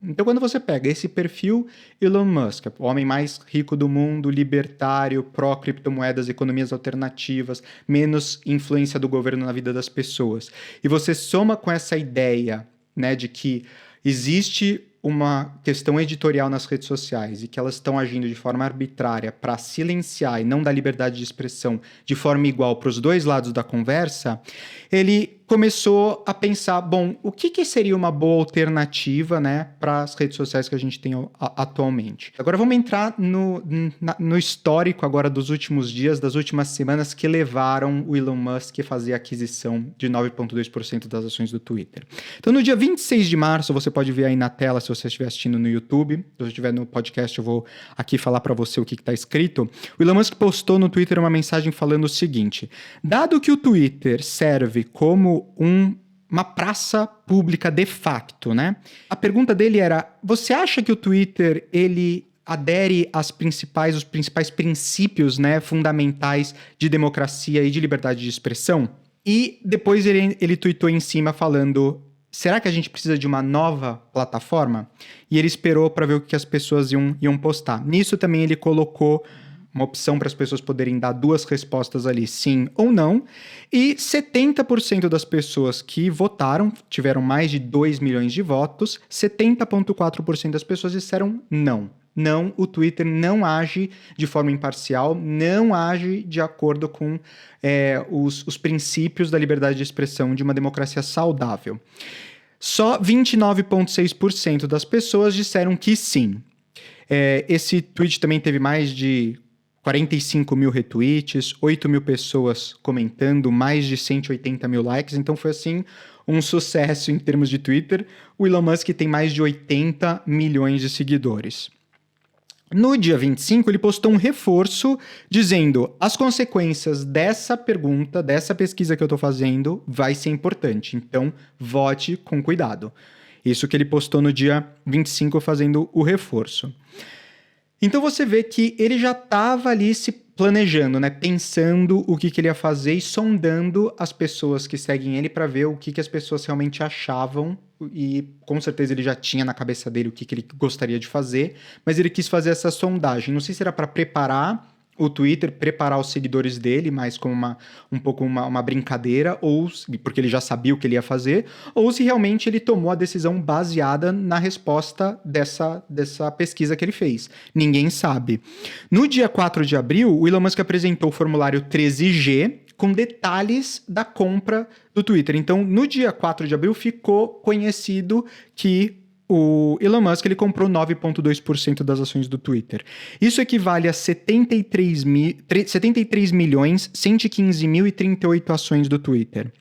Então, quando você pega esse perfil Elon Musk, o homem mais rico do mundo, libertário, pró-criptomoedas, economias alternativas, menos influência do governo na vida das pessoas, e você soma com essa ideia, né, de que existe uma questão editorial nas redes sociais e que elas estão agindo de forma arbitrária para silenciar e não dar liberdade de expressão de forma igual para os dois lados da conversa, ele começou a pensar, bom, o que seria uma boa alternativa, né, para as redes sociais que a gente tem atualmente. Agora vamos entrar no histórico agora dos últimos dias, das últimas semanas que levaram o Elon Musk a fazer a aquisição de 9,2% das ações do Twitter. Então no dia 26 de março, você pode ver aí na tela se você estiver assistindo no YouTube, se você estiver no podcast eu vou aqui falar para você o que está escrito. O Elon Musk postou no Twitter uma mensagem falando o seguinte: dado que o Twitter serve como uma praça pública de facto, né? A pergunta dele era: você acha que o Twitter ele adere os principais princípios, né, fundamentais de democracia e de liberdade de expressão? E depois ele tweetou em cima falando: será que a gente precisa de uma nova plataforma? E ele esperou para ver o que as pessoas iam postar. Nisso também ele colocou uma opção para as pessoas poderem dar duas respostas ali, sim ou não, e 70% das pessoas que votaram, tiveram mais de 2 milhões de votos, 70,4% das pessoas disseram não. Não, o Twitter não age de forma imparcial, não age de acordo com os princípios da liberdade de expressão de uma democracia saudável. Só 29,6% das pessoas disseram que sim. Esse tweet também teve mais de 45 mil retweets, 8 mil pessoas comentando, mais de 180 mil likes, então foi assim um sucesso em termos de Twitter. O Elon Musk tem mais de 80 milhões de seguidores. No dia 25, ele postou um reforço dizendo: as consequências dessa pergunta, dessa pesquisa que eu estou fazendo, vai ser importante, então vote com cuidado. Isso que ele postou no dia 25 fazendo o reforço. Então você vê que ele já estava ali se planejando, né? Pensando o que ele ia fazer e sondando as pessoas que seguem ele para ver o que as pessoas realmente achavam. E com certeza ele já tinha na cabeça dele o que ele gostaria de fazer, mas ele quis fazer essa sondagem. Não sei se era para preparar o Twitter, preparar os seguidores dele, mais como uma brincadeira, ou porque ele já sabia o que ele ia fazer, ou se realmente ele tomou a decisão baseada na resposta dessa pesquisa que ele fez. Ninguém sabe. No dia 4 de abril, o Elon Musk apresentou o formulário 13G, com detalhes da compra do Twitter. Então, no dia 4 de abril, ficou conhecido que o Elon Musk ele comprou 9,2% das ações do Twitter. Isso equivale a 73.115.038 ações do Twitter.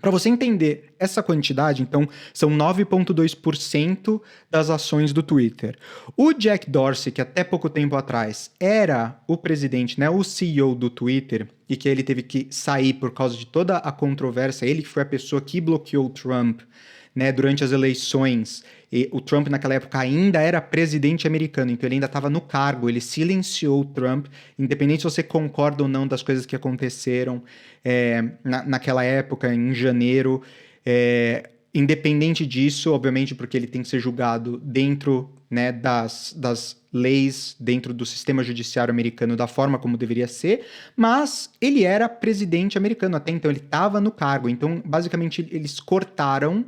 Para você entender essa quantidade, então, são 9,2% das ações do Twitter. O Jack Dorsey, que até pouco tempo atrás era o presidente, né, o CEO do Twitter, e que ele teve que sair por causa de toda a controvérsia, ele que foi a pessoa que bloqueou o Trump, né, durante as eleições. E o Trump naquela época ainda era presidente americano, então ele ainda estava no cargo, ele silenciou o Trump, independente se você concorda ou não das coisas que aconteceram naquela época, em janeiro. Independente disso, obviamente, porque ele tem que ser julgado dentro, né, das leis, dentro do sistema judiciário americano, da forma como deveria ser, mas ele era presidente americano até então, ele estava no cargo, então basicamente eles cortaram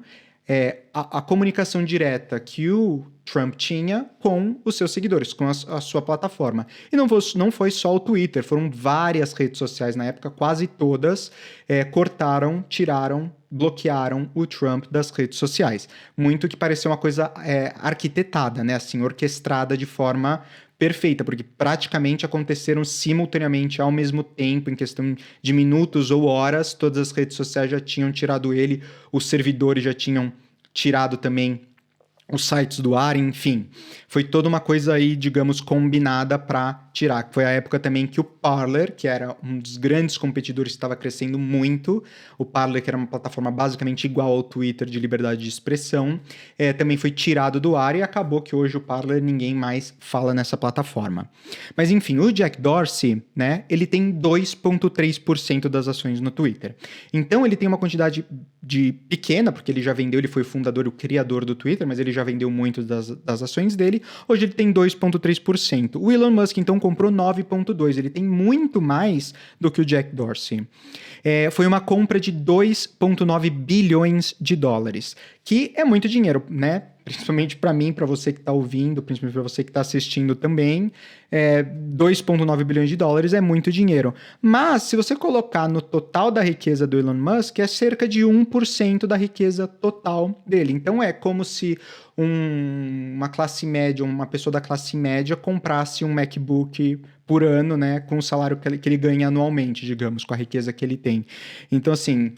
a comunicação direta que o Trump tinha com os seus seguidores, com a sua plataforma. E não foi só o Twitter, foram várias redes sociais na época, quase todas cortaram, tiraram, bloquearam o Trump das redes sociais. Muito que pareceu uma coisa arquitetada, né? Assim, orquestrada de forma perfeita, porque praticamente aconteceram simultaneamente ao mesmo tempo, em questão de minutos ou horas, todas as redes sociais já tinham tirado ele, os servidores já tinham tirado também os sites do ar, enfim. Foi toda uma coisa aí, digamos, combinada para tirar. Foi a época também que o Parler, que era um dos grandes competidores que estava crescendo muito. O Parler, que era uma plataforma basicamente igual ao Twitter de liberdade de expressão, também foi tirado do ar e acabou que hoje o Parler ninguém mais fala nessa plataforma. Mas enfim, o Jack Dorsey, né, ele tem 2,3% das ações no Twitter. Então ele tem uma quantidade de pequena, porque ele já vendeu, ele foi o fundador, o criador do Twitter, mas ele já vendeu muito das ações dele. Hoje ele tem 2,3%. O Elon Musk, então, comprou 9,2%. Ele tem muito mais do que o Jack Dorsey. Foi uma compra de 2,9 bilhões de dólares, que é muito dinheiro, né? Principalmente para mim, para você que está ouvindo, principalmente para você que está assistindo também, 2,9 bilhões de dólares é muito dinheiro. Mas, se você colocar no total da riqueza do Elon Musk, é cerca de 1% da riqueza total dele. Então, é como se uma classe média, uma pessoa da classe média comprasse um MacBook por ano, né, com o salário que ele ganha anualmente, digamos, com a riqueza que ele tem. Então, assim,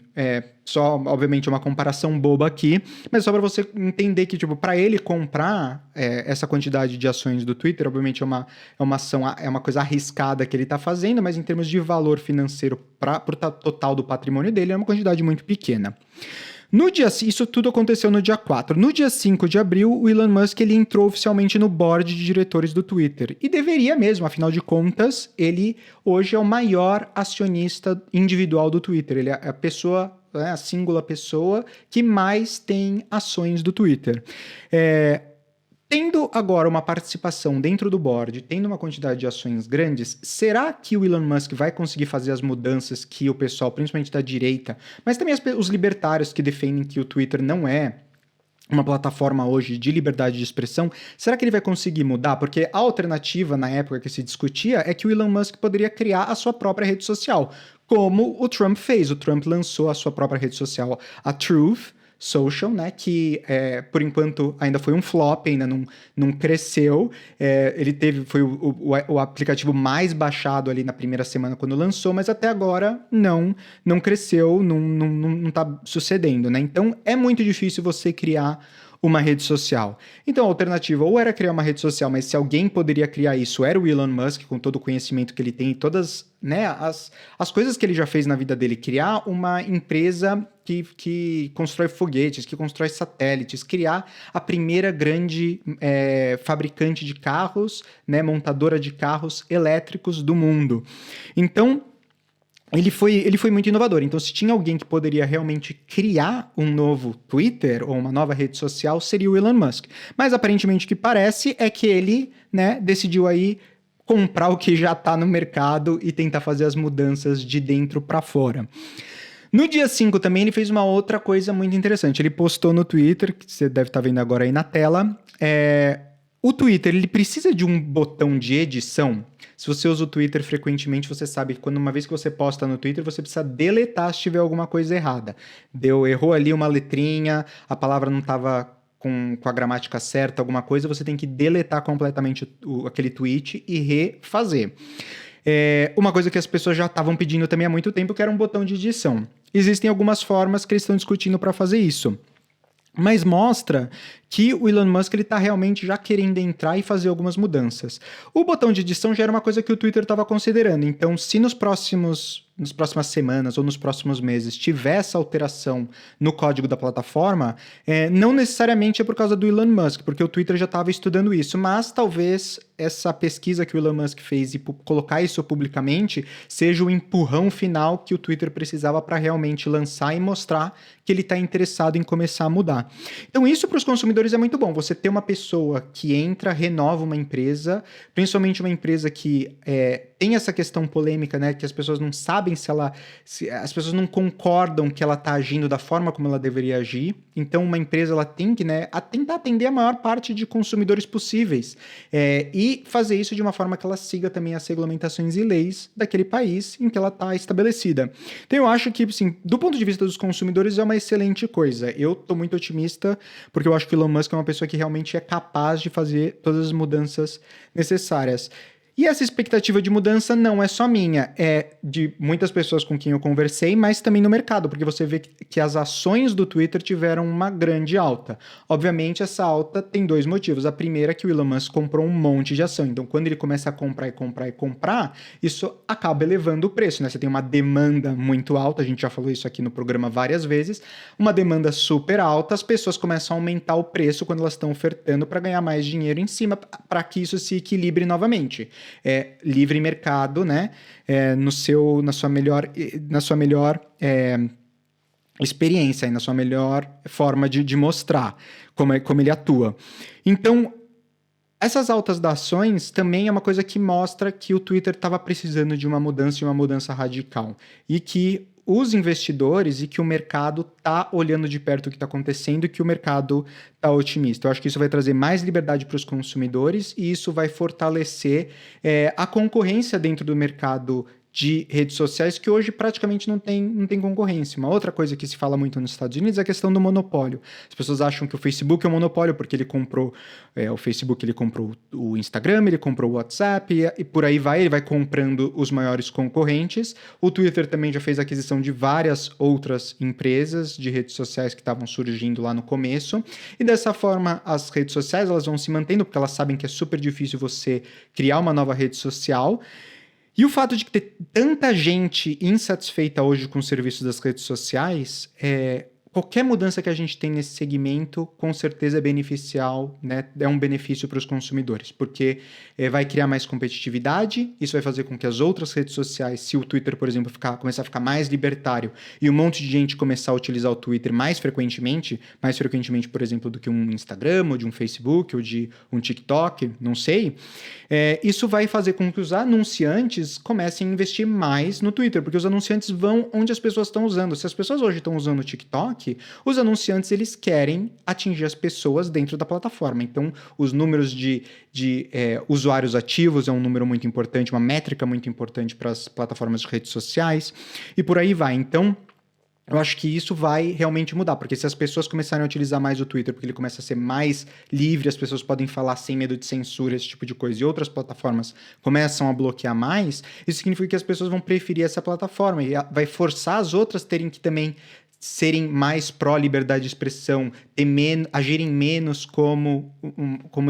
só, obviamente, uma comparação boba aqui, mas só para você entender que, tipo, para ele comprar essa quantidade de ações do Twitter, obviamente é uma ação, é uma coisa arriscada que ele está fazendo, mas em termos de valor financeiro para o total do patrimônio dele, é uma quantidade muito pequena. Isso tudo aconteceu no dia 4. No dia 5 de abril, o Elon Musk ele entrou oficialmente no board de diretores do Twitter. E deveria mesmo, afinal de contas, ele hoje é o maior acionista individual do Twitter. Ele é a pessoa, a singular pessoa que mais tem ações do Twitter. Tendo agora uma participação dentro do board, tendo uma quantidade de ações grandes, será que o Elon Musk vai conseguir fazer as mudanças que o pessoal, principalmente da direita, mas também os libertários que defendem que o Twitter não é uma plataforma hoje de liberdade de expressão, será que ele vai conseguir mudar? Porque a alternativa na época que se discutia é que o Elon Musk poderia criar a sua própria rede social, como o Trump fez. O Trump lançou a sua própria rede social, a Truth Social, né, que por enquanto ainda foi um flop, ainda não cresceu. Foi o aplicativo mais baixado ali na primeira semana quando lançou, mas até agora não cresceu, não tá sucedendo, né? Então é muito difícil você criar uma rede social. Então a alternativa ou era criar uma rede social, mas se alguém poderia criar isso, era o Elon Musk, com todo o conhecimento que ele tem e todas, né, as coisas que ele já fez na vida dele, criar uma empresa que constrói foguetes, que constrói satélites, criar a primeira grande fabricante de carros, né, montadora de carros elétricos do mundo. Então, ele foi muito inovador. Então, se tinha alguém que poderia realmente criar um novo Twitter ou uma nova rede social, seria o Elon Musk. Mas, aparentemente, o que parece é que ele, né, decidiu aí comprar o que já está no mercado e tentar fazer as mudanças de dentro para fora. No dia 5 também ele fez uma outra coisa muito interessante. Ele postou no Twitter, que você deve estar vendo agora aí na tela, o Twitter ele precisa de um botão de edição. Se você usa o Twitter frequentemente, você sabe que uma vez que você posta no Twitter, você precisa deletar se tiver alguma coisa errada. Errou ali uma letrinha, a palavra não estava com a gramática certa, alguma coisa, você tem que deletar completamente aquele tweet e refazer. Uma coisa que as pessoas já estavam pedindo também há muito tempo, que era um botão de edição. Existem algumas formas que eles estão discutindo para fazer isso. Mas mostra que o Elon Musk está realmente já querendo entrar e fazer algumas mudanças. O botão de edição já era uma coisa que o Twitter estava considerando. Então, se nas próximas semanas ou nos próximos meses tiver essa alteração no código da plataforma, não necessariamente é por causa do Elon Musk, porque o Twitter já estava estudando isso, mas talvez essa pesquisa que o Elon Musk fez e colocar isso publicamente seja o empurrão final que o Twitter precisava para realmente lançar e mostrar que ele está interessado em começar a mudar. Então isso para os consumidores é muito bom, você ter uma pessoa que entra, renova uma empresa, principalmente uma empresa que tem essa questão polêmica, né, que as pessoas não sabem se as pessoas não concordam que ela está agindo da forma como ela deveria agir. Então uma empresa ela tem que, né, tentar atender a maior parte de consumidores possíveis e fazer isso de uma forma que ela siga também as regulamentações e leis daquele país em que ela está estabelecida. Então eu acho que, assim, do ponto de vista dos consumidores é uma excelente coisa. Eu estou muito otimista porque eu acho que o Elon Musk é uma pessoa que realmente é capaz de fazer todas as mudanças necessárias. E essa expectativa de mudança não é só minha, é de muitas pessoas com quem eu conversei, mas também no mercado, porque você vê que as ações do Twitter tiveram uma grande alta. Obviamente, essa alta tem dois motivos. A primeira é que o Elon Musk comprou um monte de ação. Então, quando ele começa a comprar e comprar e comprar, isso acaba elevando o preço, né? Você tem uma demanda muito alta, a gente já falou isso aqui no programa várias vezes, uma demanda super alta, as pessoas começam a aumentar o preço quando elas estão ofertando para ganhar mais dinheiro em cima, para que isso se equilibre novamente. Livre mercado, né? Na sua melhor experiência, na sua melhor forma de mostrar como ele atua. Então, essas altas das ações também é uma coisa que mostra que o Twitter estava precisando de uma mudança e uma mudança radical. E que os investidores e que o mercado está olhando de perto o que está acontecendo e que o mercado está otimista. Eu acho que isso vai trazer mais liberdade para os consumidores e isso vai fortalecer a concorrência dentro do mercado de redes sociais, que hoje praticamente não tem concorrência. Uma outra coisa que se fala muito nos Estados Unidos é a questão do monopólio. As pessoas acham que o Facebook é um monopólio porque ele comprou o Facebook, ele comprou o Instagram, ele comprou o WhatsApp e por aí vai, ele vai comprando os maiores concorrentes. O Twitter também já fez aquisição de várias outras empresas de redes sociais que estavam surgindo lá no começo. E dessa forma, as redes sociais elas vão se mantendo porque elas sabem que é super difícil você criar uma nova rede social. E o fato de ter tanta gente insatisfeita hoje com os serviços das redes sociais, qualquer mudança que a gente tem nesse segmento, com certeza é beneficial, né? É um benefício para os consumidores, porque vai criar mais competitividade, isso vai fazer com que as outras redes sociais, se o Twitter, por exemplo, começar a ficar mais libertário e um monte de gente começar a utilizar o Twitter mais frequentemente, por exemplo, do que um Instagram, ou de um Facebook, ou de um TikTok, não sei, isso vai fazer com que os anunciantes comecem a investir mais no Twitter, porque os anunciantes vão onde as pessoas estão usando. Se as pessoas hoje estão usando o TikTok, os anunciantes eles querem atingir as pessoas dentro da plataforma. Então, os números de usuários ativos é um número muito importante, uma métrica muito importante para as plataformas de redes sociais e por aí vai. Então, eu acho que isso vai realmente mudar, porque se as pessoas começarem a utilizar mais o Twitter, porque ele começa a ser mais livre, as pessoas podem falar sem medo de censura, esse tipo de coisa, e outras plataformas começam a bloquear mais, isso significa que as pessoas vão preferir essa plataforma e vai forçar as outras terem que também serem mais pró-liberdade de expressão, agirem menos como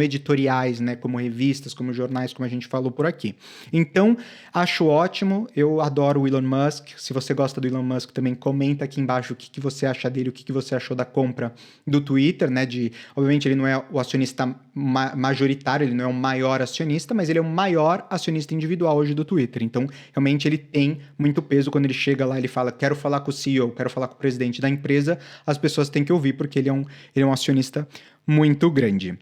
editoriais, né? Como revistas, como jornais, como a gente falou por aqui. Então, acho ótimo, eu adoro o Elon Musk. Se você gosta do Elon Musk, também comenta aqui embaixo o que você acha dele, o que você achou da compra do Twitter, né? Obviamente, ele não é o acionista majoritário, ele não é o maior acionista, mas ele é o maior acionista individual hoje do Twitter. Então, realmente, ele tem muito peso quando ele chega lá, ele fala, quero falar com o CEO, quero falar com o presidente da empresa, as pessoas têm que ouvir, porque ele é um acionista muito grande.